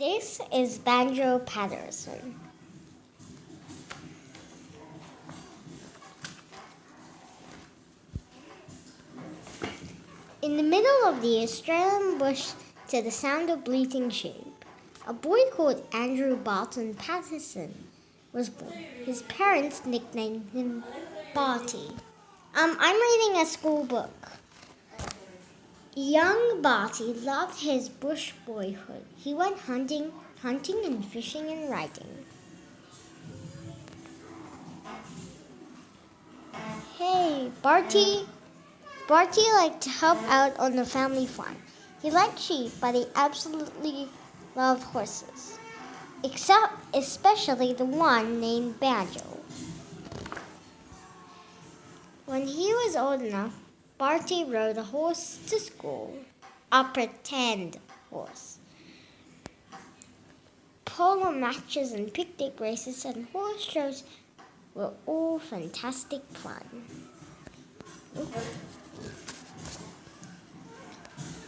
This is Banjo Paterson. In the middle of the Australian bush, to the sound of bleating sheep, a boy called Andrew Barton Paterson was born. His parents nicknamed him Barty. I'm reading a school book. Young Barty loved his bush boyhood. He went hunting and fishing and writing. Hey, Barty liked to help out on the family farm. He liked sheep, but he absolutely loved horses, especially the one named Banjo. When he was old enough, Barty rode a horse to school, a pretend horse. Polo matches and picnic races and horse shows were all fantastic fun.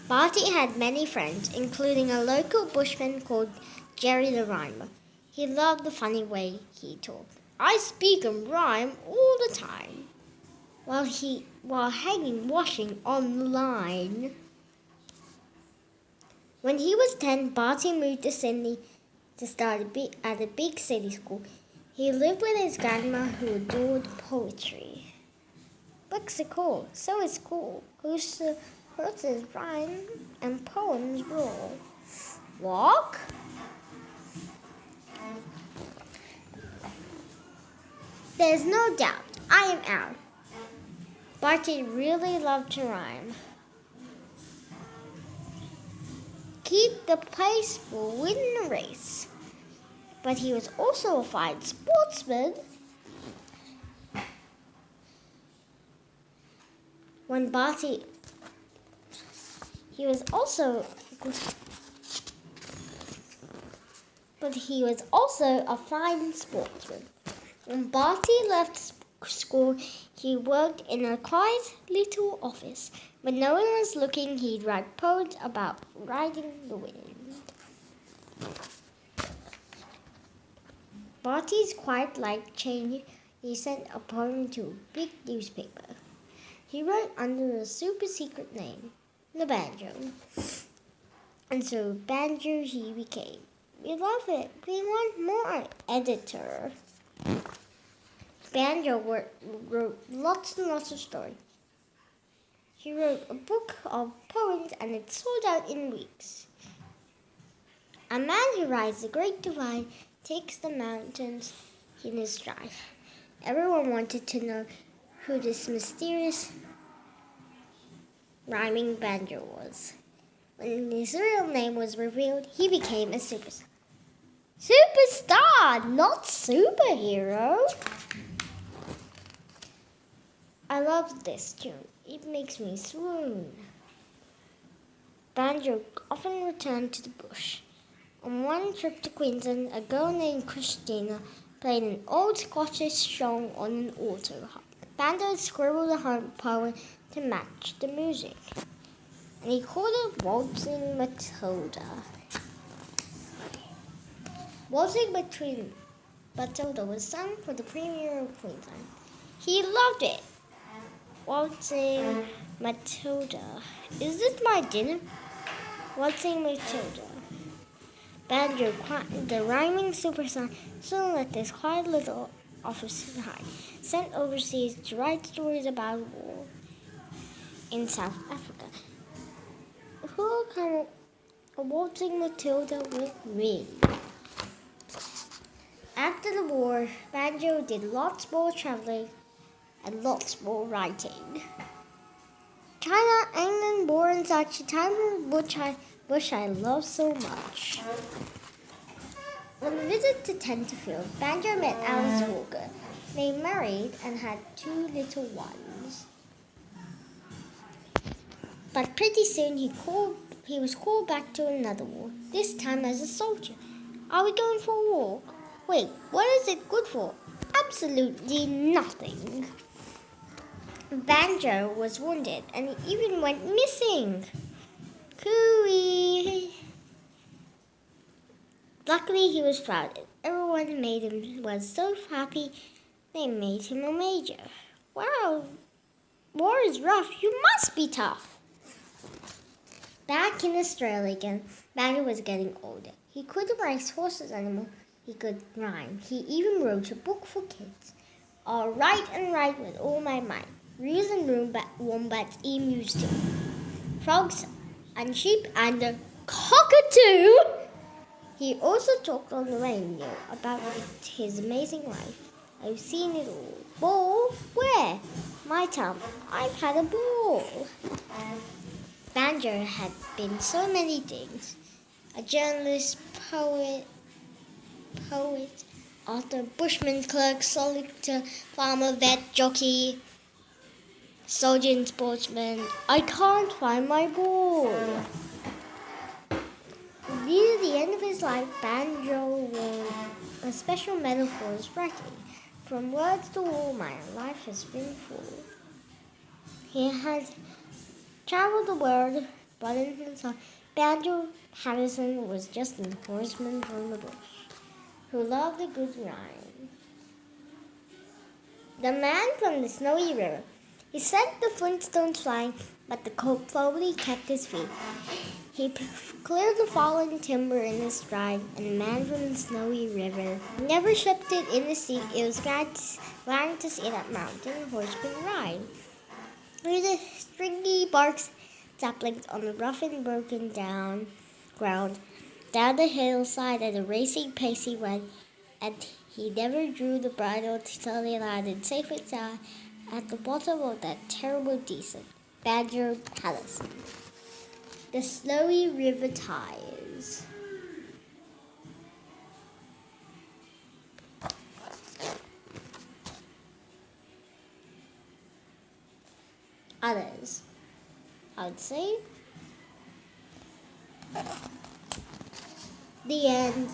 Barty had many friends, including a local bushman called Jerry the Rhymer. He loved the funny way he talked. I speak and rhyme all the time, while hanging washing on the line. When he was 10, Barty moved to Sydney to start at a big city school. He lived with his grandma, who adored poetry. Books are cool, so is school. Horses rhyme and poems roll. Walk? There's no doubt, I am out. Barty really loved to rhyme. Keep the pace will win the race. But he was also a fine sportsman. He was also a fine sportsman. When Barty left school, he worked in a quiet little office. When no one was looking, he'd write poems about riding the wind. Barty's quiet life changed. He sent a poem to a big newspaper. He wrote under a super secret name, the Banjo. And so Banjo he became. We love it. We want more. Editor. Banjo wrote lots and lots of stories. He wrote a book of poems and it sold out in weeks. A man who rides the Great Divide takes the mountains in his stride. Everyone wanted to know who this mysterious rhyming banjo was. When his real name was revealed, he became a superstar. Superstar, not superhero. I love this tune. It makes me swoon. Banjo often returned to the bush. On one trip to Queensland, a girl named Christina played an old Scottish song on an auto harp. Banjo scribbled a poem to match the music, and he called it Waltzing Matilda. Waltzing Matilda was sung for the Premier of Queensland. He loved it. Waltzing Matilda. Is this my dinner? Waltzing Matilda. Banjo, the rhyming superstar, soon left this quiet little office behind, sent overseas to write stories about war in South Africa. Who will come a Waltzing Matilda with me? After the war, Banjo did lots more traveling and lots more writing. China, England, bore in such a time which I love so much. On a visit to Tenterfield, Banjo met Alice Walker. They married and had 2 little ones. But pretty soon he was called back to another war, this time as a soldier. Are we going for a walk? Wait, what is it good for? Absolutely nothing. Banjo was wounded and he even went missing. Cooey! Luckily, he was proud. Everyone made him was so happy. They made him a major. Wow, war is rough. You must be tough. Back in Australia again, Banjo was getting older. He couldn't race horses anymore. He could rhyme. He even wrote a book for kids. I'll write and write with all my might. Reels and wombats, emus too. Frogs and sheep and a cockatoo. He also talked on the radio about his amazing life. I've seen it all. Ball? Where? My town. I've had a ball. Banjo had been so many things. A journalist, poet, author, bushman, clerk, solicitor, farmer, vet, jockey, soldier and sportsman. I can't find my ball. Near the end of his life, Banjo won a special medal for his writing. From words to all, my life has been full. He had traveled the world, but in his heart, Banjo Paterson was just a horseman from the bush who loved a good rhyme. The man from the snowy river. He sent the flintstones flying, but the colt slowly kept his feet. He cleared the fallen timber in his stride, and the man from the snowy river never slipped it in the sea. It was glad to see that mountain horseman ride through the stringy barks, saplings on the rough and broken down ground. Down the hillside at a racing pace he went, and he never drew the bridle till they landed safe and sound at the bottom of that terrible descent. Banjo Paterson. The snowy river tires. Others, I would say. The end.